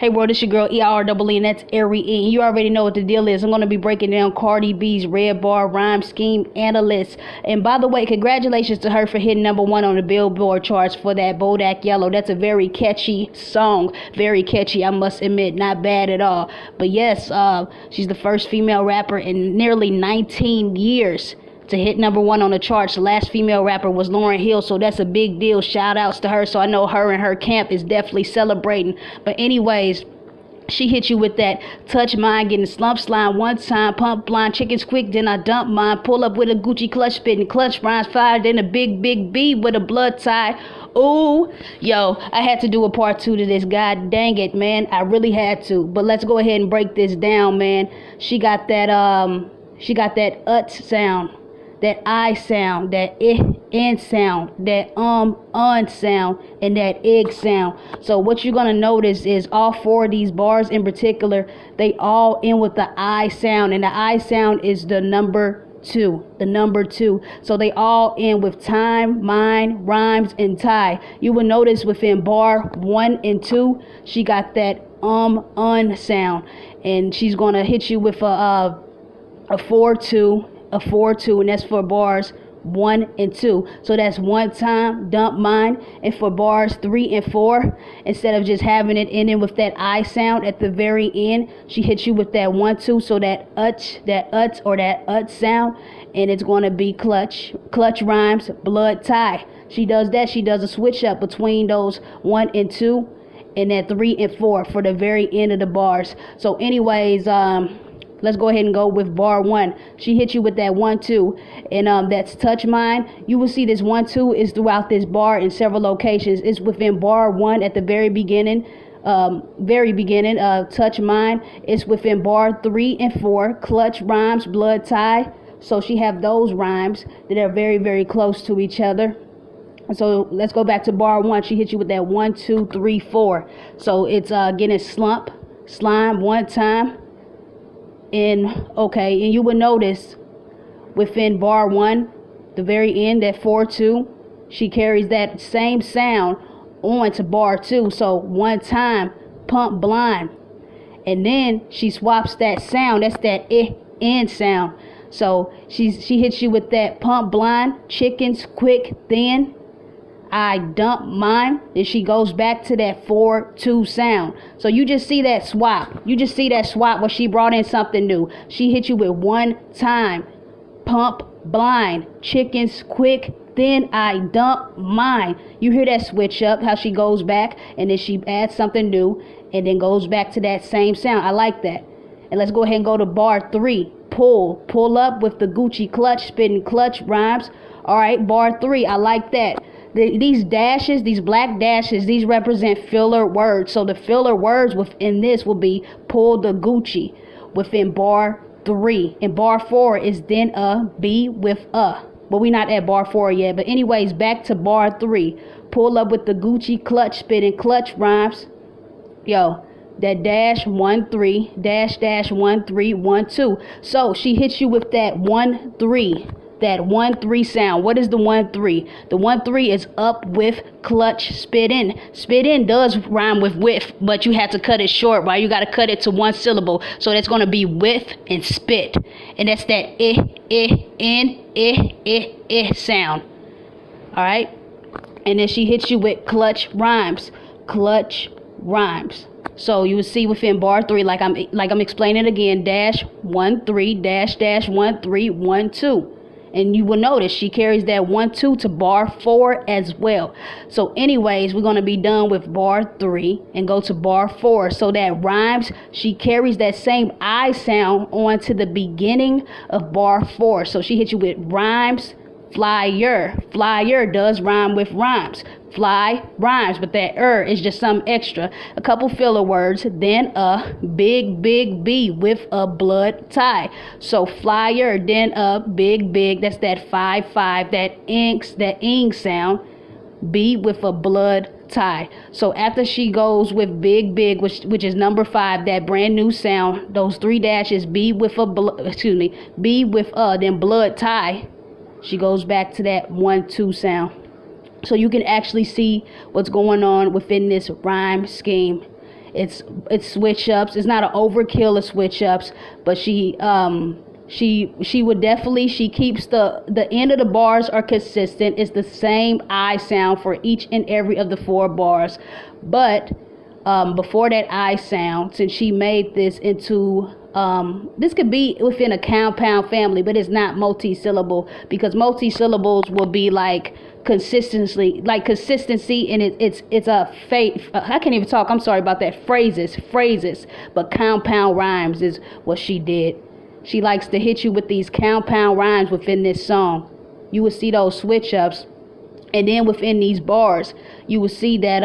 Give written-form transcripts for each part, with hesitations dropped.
Hey world, it's your girl EREE, and that's Ari E. You already know what the deal is. I'm going to be breaking down Cardi B's Red Bar Rhyme Scheme Analyst. And by the way, congratulations to her for hitting #1 on the Billboard charts for that Bodak Yellow. That's a very catchy song. Very catchy, I must admit. Not bad at all. But yes, she's the first female rapper in nearly 19 years to hit #1 on the charts. The last female rapper was Lauryn Hill, so that's a big deal. Shout outs to her. So I know her and her camp is definitely celebrating. But anyways, she hit you with that touch mine, getting slump slime one time, pump blind, chickens quick, then I dump mine, pull up with a Gucci clutch spitting, clutch rhymes fired, then a big B with a blood tie. Ooh, yo, I had to do a part 2 to this. God dang it, man. I really had to. But let's go ahead and break this down, man. She got that ut sound, that I sound, that in sound, that sound, and that ig sound. So what you're gonna notice is all 4 of these bars in particular, they all end with the I sound, and the I sound is the number 2. The number 2. So they all end with time, mine, rhymes, and tie. You will notice within bar 1 and 2, she got that sound, and she's gonna hit you with a 4-2. A 4-2, and that's for bars 1 and 2. So that's one time, dump mine. And for bars 3 and 4, instead of just having it ending with that I sound at the very end, she hits you with that 1-2. So that ut sound, and it's going to be clutch rhymes, blood tie. She does that. She does a switch up between those 1 and 2, and that 3 and 4 for the very end of the bars. So anyways, let's go ahead and go with bar 1. She hit you with that 1-2, and that's touch mine. You will see this 1-2 is throughout this bar in several locations. It's within bar 1 at the very beginning, touch mine. It's within bar 3 and 4, clutch rhymes, blood tie. So she have those rhymes that are very, very close to each other. So let's go back to bar 1. She hit you with that 1, 2, 3, 4. So it's getting slime one time. And you will notice within bar 1, the very end, that 4-2, she carries that same sound on to bar 2. So one time, pump blind, and then she swaps that sound. That's that in sound. So she hits you with that pump blind, chickens quick, then I dump mine. Then she goes back to that 4-2 sound. So you just see that swap. You just see that swap where she brought in something new. She hit you with one time, pump blind, chickens quick, then I dump mine. You hear that switch up, how she goes back, and then she adds something new, and then goes back to that same sound. I like that. And let's go ahead and go to bar 3. Pull up with the Gucci clutch, spitting clutch rhymes. All right, bar 3. I like that. These dashes, these black dashes, these represent filler words. So the filler words within this will be pull the Gucci within bar 3. And bar 4 is then be with But we're not at bar 4 yet. But anyways, back to bar 3. Pull up with the Gucci clutch, spitting clutch rhymes. Yo, that dash 1-3, dash 1-3, 1-2. So she hits you with that 1-3. That 1-3 sound. What is the 1-3? The 1-3 is up with clutch spit in. Spit in does rhyme with with, but you have to cut it short, right? You got to cut it to 1 syllable. So that's going to be with and spit. And that's that sound. All right. And then she hits you with clutch rhymes. Clutch rhymes. So you will see within bar 3, like I'm explaining again, dash 1-3, dash 1-3, 1-2. And you will notice she carries that 1-2 to bar 4 as well. So anyways, we're going to be done with bar 3 and go to bar 4. So that rhymes, she carries that same I sound on to the beginning of bar 4. So she hits you with rhymes, flyer. Flyer does rhyme with rhymes. Fly rhymes, but that is just some extra. A couple filler words, then a big B with a blood tie. So flyer, then a big, that's that 5-5, that ing sound, B with a blood tie. So after she goes with big, which is number 5, that brand new sound, those 3 dashes, B with then blood tie, she goes back to that 1-2 sound. So you can actually see what's going on within this rhyme scheme. It's switch ups. It's not an overkill of switch ups, but she would definitely, she keeps the end of the bars are consistent. It's the same I sound for each and every of the 4 bars. But before that I sound, since she made this into this could be within a compound family, but it's not multi-syllable, because multi-syllables will be like consistency, and it's a I can't even talk, I'm sorry about that, phrases, but compound rhymes is what she did. She likes to hit you with these compound rhymes within this song. You will see those switch ups, and then within these bars you will see that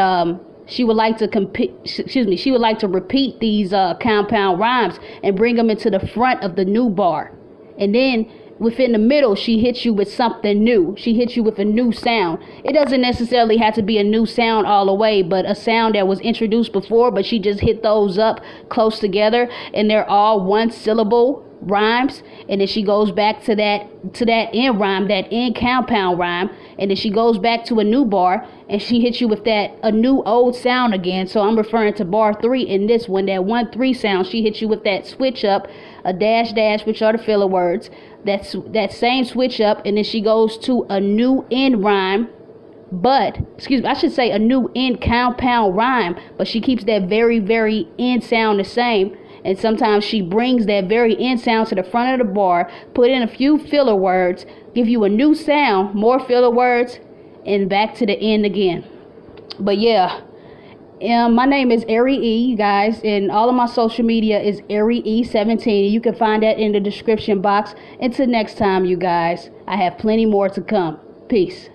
she would like to repeat these compound rhymes and bring them into the front of the new bar. And then within the middle, she hits you with something new. She hits you with a new sound. It doesn't necessarily have to be a new sound all the way, but a sound that was introduced before, but she just hit those up close together, and they're all 1 syllable rhymes. And then she goes back to that end rhyme, that end compound rhyme, and then she goes back to a new bar, and she hits you with a new old sound again. So I'm referring to bar 3 in this one, that 1-3 sound. She hits you with that switch up, a dash, which are the filler words, that same switch up, and then she goes to a new end rhyme, but I should say a new end compound rhyme, but she keeps that very, very end sound the same. And sometimes she brings that very end sound to the front of the bar, put in a few filler words, give you a new sound, more filler words, and back to the end again. But yeah, my name is Ari E, you guys, and all of my social media is Ari E17. You can find that in the description box. Until next time, you guys, I have plenty more to come. Peace.